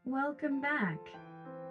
Welcome back.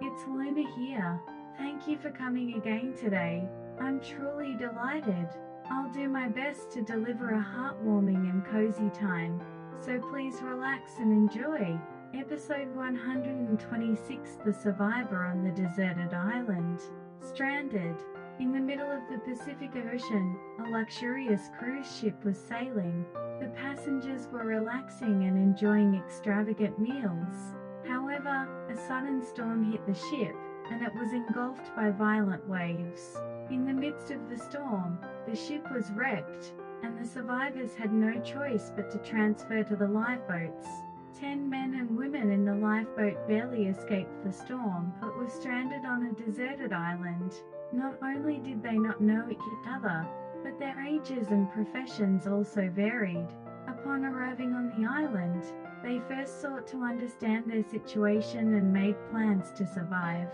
It's Luna here. Thank you for coming again today. I'm truly delighted. I'll do my best to deliver a heartwarming and cozy time, so please relax and enjoy. Episode 126, The Survivor on the Deserted Island. Stranded. In the middle of the Pacific Ocean, a luxurious cruise ship was sailing. The passengers were relaxing and enjoying extravagant meals. However, a sudden storm hit the ship, and it was engulfed by violent waves. In the midst of the storm, the ship was wrecked, and the survivors had no choice but to transfer to the lifeboats. 10 men and women in the lifeboat barely escaped the storm but were stranded on a deserted island. Not only did they not know each other, but their ages and professions also varied. Upon arriving on the island, they first sought to understand their situation and made plans to survive.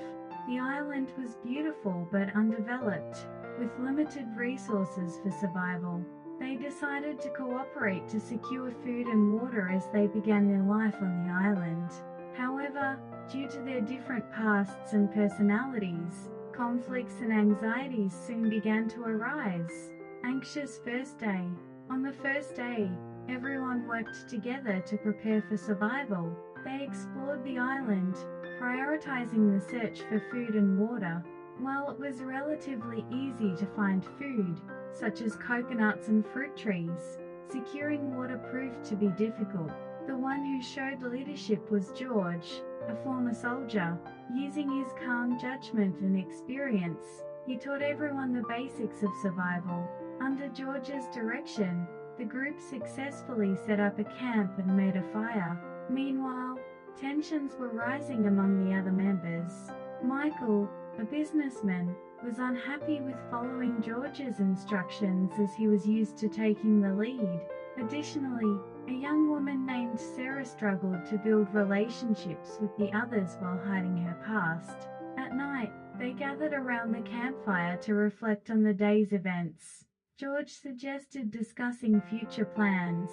The island was beautiful but undeveloped, with limited resources for survival. They decided to cooperate to secure food and water as they began their life on the island. However, due to their different pasts and personalities, conflicts and anxieties soon began to arise. Anxious first day. On the first day, everyone worked together to prepare for survival. They explored the island, prioritizing the search for food and water. While it was relatively easy to find food, such as coconuts and fruit trees, securing water proved to be difficult. The one who showed leadership was George, a former soldier. Using his calm judgment and experience, he taught everyone the basics of survival. Under George's direction, the group successfully set up a camp and made a fire. Meanwhile, tensions were rising among the other members. Michael, a businessman, was unhappy with following George's instructions as he was used to taking the lead. Additionally, a young woman named Sarah struggled to build relationships with the others while hiding her past. At night, they gathered around the campfire to reflect on the day's events. George suggested discussing future plans.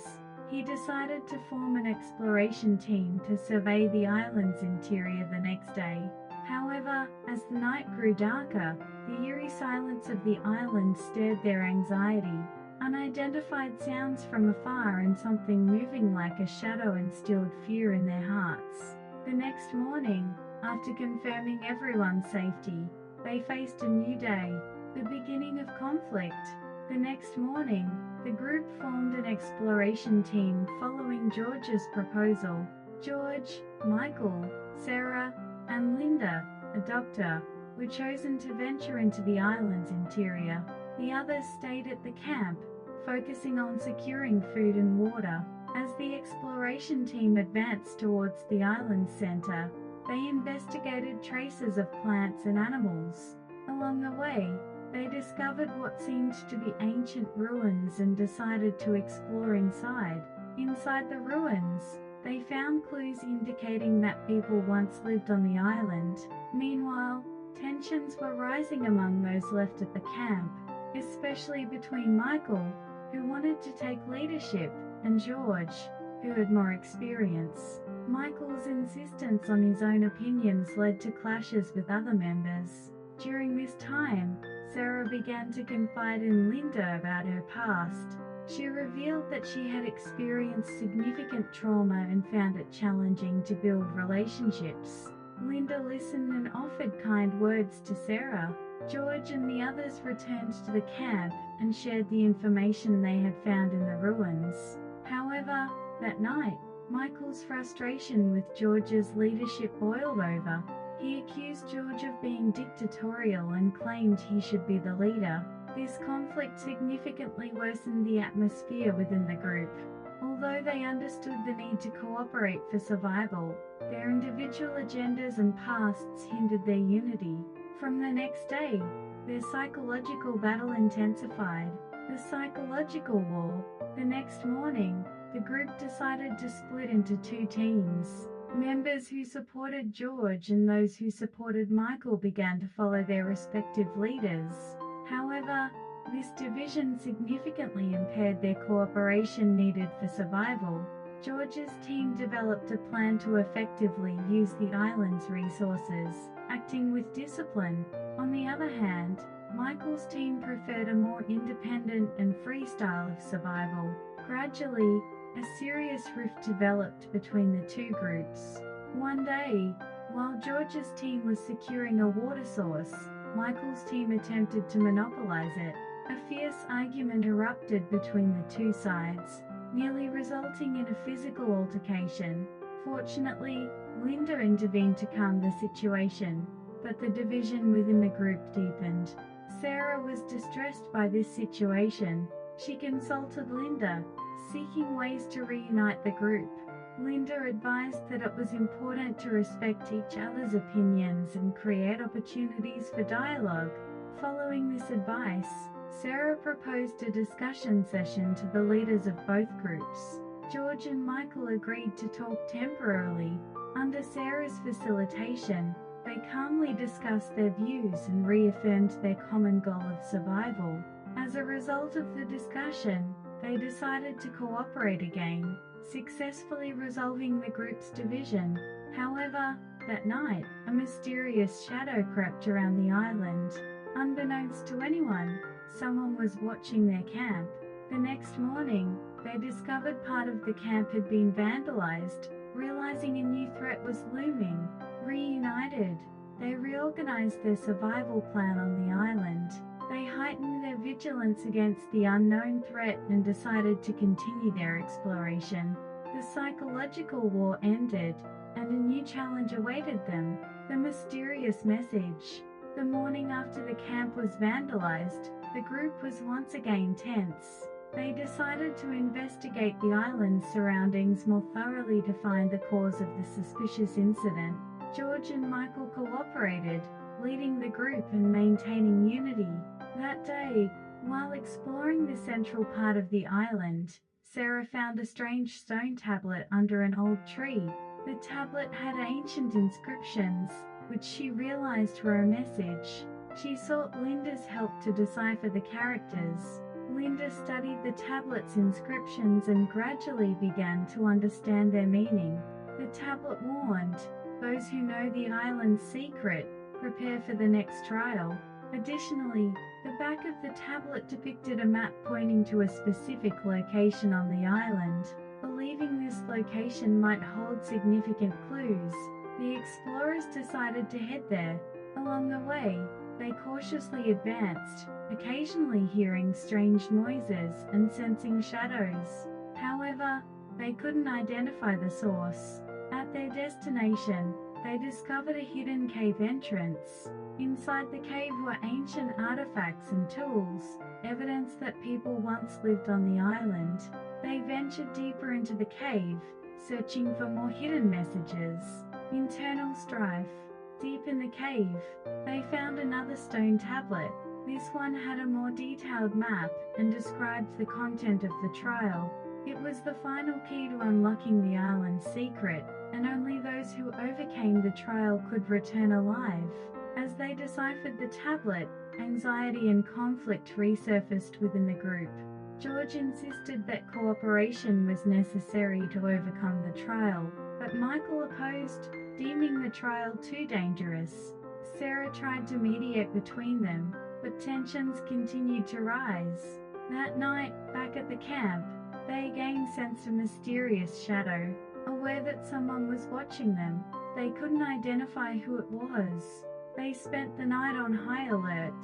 He decided to form an exploration team to survey the island's interior the next day. However, as the night grew darker, the eerie silence of the island stirred their anxiety. Unidentified sounds from afar and something moving like a shadow instilled fear in their hearts. The next morning, after confirming everyone's safety, they faced a new day, the beginning of conflict. The next morning, the group formed an exploration team following George's proposal. George, Michael, Sarah, and Linda, a doctor, were chosen to venture into the island's interior. The others stayed at the camp, focusing on securing food and water. As the exploration team advanced towards the island's center, they investigated traces of plants and animals. Along the way, they discovered what seemed to be ancient ruins and decided to explore inside. Inside the ruins, they found clues indicating that people once lived on the island. Meanwhile, tensions were rising among those left at the camp, especially between Michael, who wanted to take leadership, and George, who had more experience. Michael's insistence on his own opinions led to clashes with other members. During this time, Sarah began to confide in Linda about her past. She revealed that she had experienced significant trauma and found it challenging to build relationships. Linda listened and offered kind words to Sarah. George and the others returned to the camp and shared the information they had found in the ruins. However, that night, Michael's frustration with George's leadership boiled over. He accused George of being dictatorial and claimed he should be the leader. This conflict significantly worsened the atmosphere within the group. Although they understood the need to cooperate for survival, their individual agendas and pasts hindered their unity. From the next day, their psychological battle intensified. The psychological war. The next morning, the group decided to split into two teams. Members who supported George and those who supported Michael began to follow their respective leaders. However, this division significantly impaired their cooperation needed for survival. George's team developed a plan to effectively use the island's resources, acting with discipline. On the other hand, Michael's team preferred a more independent and free style of survival. Gradually, a serious rift developed between the two groups. One day, while George's team was securing a water source, Michael's team attempted to monopolize it. A fierce argument erupted between the two sides, nearly resulting in a physical altercation. Fortunately, Linda intervened to calm the situation, but the division within the group deepened. Sarah was distressed by this situation. She consulted Linda, seeking ways to reunite the group. Linda advised that it was important to respect each other's opinions and create opportunities for dialogue. Following this advice, Sarah proposed a discussion session to the leaders of both groups. George and Michael agreed to talk temporarily. Under Sarah's facilitation, they calmly discussed their views and reaffirmed their common goal of survival. As a result of the discussion, they decided to cooperate again, successfully resolving the group's division. However, that night, a mysterious shadow crept around the island. Unbeknownst to anyone, someone was watching their camp. The next morning, they discovered part of the camp had been vandalized. Realizing a new threat was looming, reunited, they reorganized their survival plan on the island. They heightened their vigilance against the unknown threat and decided to continue their exploration. The psychological war ended, and a new challenge awaited them: the mysterious message. The morning after the camp was vandalized, the group was once again tense. They decided to investigate the island's surroundings more thoroughly to find the cause of the suspicious incident. George and Michael cooperated, leading the group and maintaining unity. That day, while exploring the central part of the island, Sarah found a strange stone tablet under an old tree. The tablet had ancient inscriptions, which she realized were a message. She sought Linda's help to decipher the characters. Linda studied the tablet's inscriptions and gradually began to understand their meaning. The tablet warned, "Those who know the island's secret, prepare for the next trial." Additionally, the back of the tablet depicted a map pointing to a specific location on the island. Believing this location might hold significant clues, the explorers decided to head there. Along the way, they cautiously advanced, occasionally hearing strange noises and sensing shadows. However, they couldn't identify the source. At their destination, they discovered a hidden cave entrance. Inside the cave were ancient artifacts and tools, evidence that people once lived on the island. They ventured deeper into the cave, searching for more hidden messages. Internal strife. Deep in the cave, they found another stone tablet. This one had a more detailed map and described the content of the trial. It was the final key to unlocking the island's secret, and only those who overcame the trial could return alive. As they deciphered the tablet, anxiety and conflict resurfaced within the group. George insisted that cooperation was necessary to overcome the trial, but Michael opposed, deeming the trial too dangerous. Sarah tried to mediate between them, but tensions continued to rise. That night, back at the camp, they again sensed a mysterious shadow. Aware that someone was watching them, they couldn't identify who it was. They spent the night on high alert.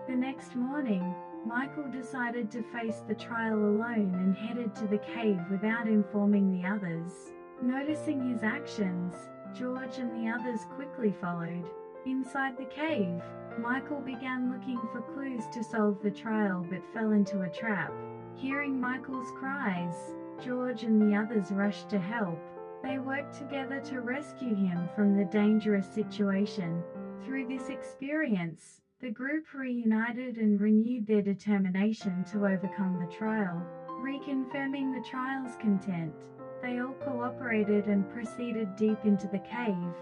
The next morning, Michael decided to face the trial alone and headed to the cave without informing the others. Noticing his actions, George and the others quickly followed. Inside the cave, Michael began looking for clues to solve the trial but fell into a trap. Hearing Michael's cries, George and the others rushed to help. They worked together to rescue him from the dangerous situation. Through this experience, the group reunited and renewed their determination to overcome the trial. Reconfirming the trial's content, they all cooperated and proceeded deep into the cave.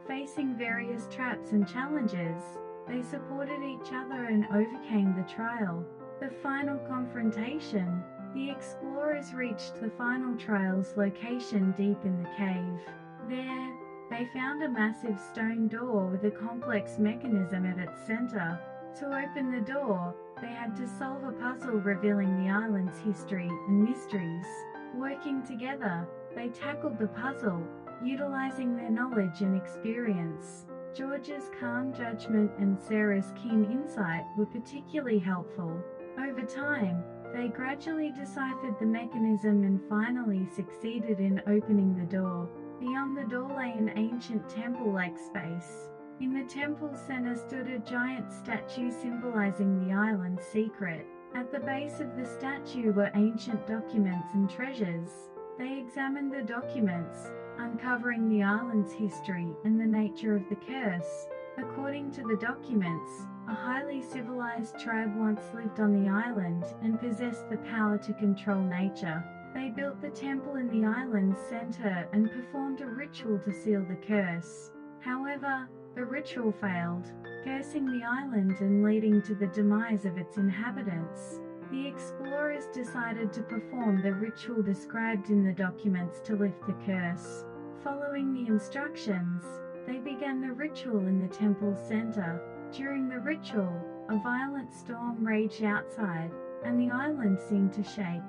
Facing various traps and challenges, they supported each other and overcame the trial. The final confrontation, The explorers reached the final trial's location deep in the cave. There, they found a massive stone door with a complex mechanism at its center. To open the door, they had to solve a puzzle revealing the island's history and mysteries. Working together, they tackled the puzzle, utilizing their knowledge and experience. George's calm judgment and Sarah's keen insight were particularly helpful. Over time, they gradually deciphered the mechanism and finally succeeded in opening the door. Beyond the door lay an ancient temple-like space. In the temple's center stood a giant statue symbolizing the island's secret. At the base of the statue were ancient documents and treasures. They examined the documents, uncovering the island's history and the nature of the curse. According to the documents, a highly civilized tribe once lived on the island and possessed the power to control nature. They built the temple in the island's center and performed a ritual to seal the curse. However, the ritual failed, cursing the island and leading to the demise of its inhabitants. The explorers decided to perform the ritual described in the documents to lift the curse. Following the instructions, they began the ritual in the temple's center. During the ritual, a violent storm raged outside, and the island seemed to shake.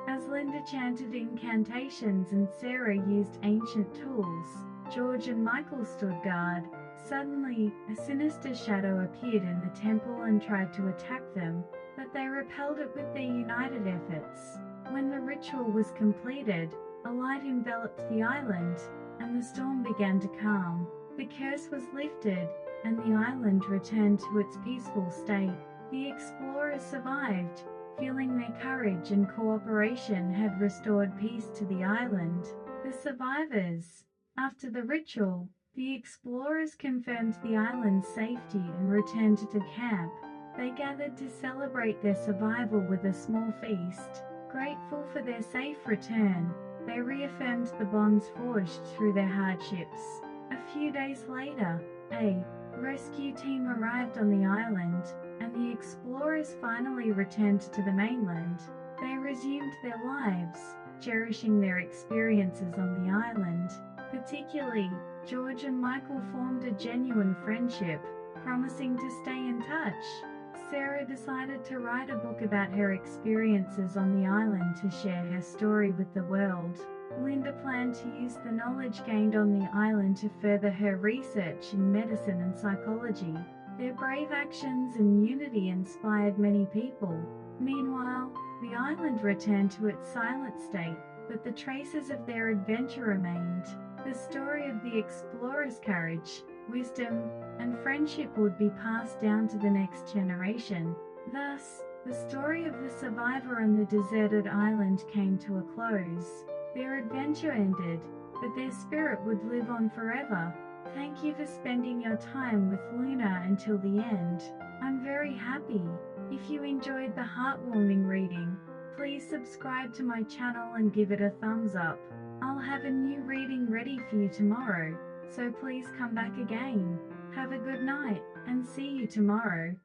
As Linda chanted incantations and Sarah used ancient tools, George and Michael stood guard. Suddenly, a sinister shadow appeared in the temple and tried to attack them, but they repelled it with their united efforts. When the ritual was completed, a light enveloped the island, and the storm began to calm. The curse was lifted, and the island returned to its peaceful state. The explorers survived, feeling their courage and cooperation had restored peace to the island. The survivors. After the ritual, the explorers confirmed the island's safety and returned to camp. They gathered to celebrate their survival with a small feast. Grateful for their safe return, they reaffirmed the bonds forged through their hardships. A few days later, a rescue team arrived on the island, and the explorers finally returned to the mainland. They resumed their lives, cherishing their experiences on the island. Particularly, George and Michael formed a genuine friendship, promising to stay in touch. Sarah decided to write a book about her experiences on the island to share her story with the world. Linda planned to use the knowledge gained on the island to further her research in medicine and psychology. Their brave actions and unity inspired many people. Meanwhile, the island returned to its silent state, but the traces of their adventure remained. The story of the explorers' courage, wisdom, and friendship would be passed down to the next generation. Thus, the story of the survivor on the deserted island came to a close. Their adventure ended, but their spirit would live on forever. Thank you for spending your time with Luna until the end. I'm very happy. If you enjoyed the heartwarming reading, please subscribe to my channel and give it a thumbs up. I'll have a new reading ready for you tomorrow, so please come back again. Have a good night, and see you tomorrow.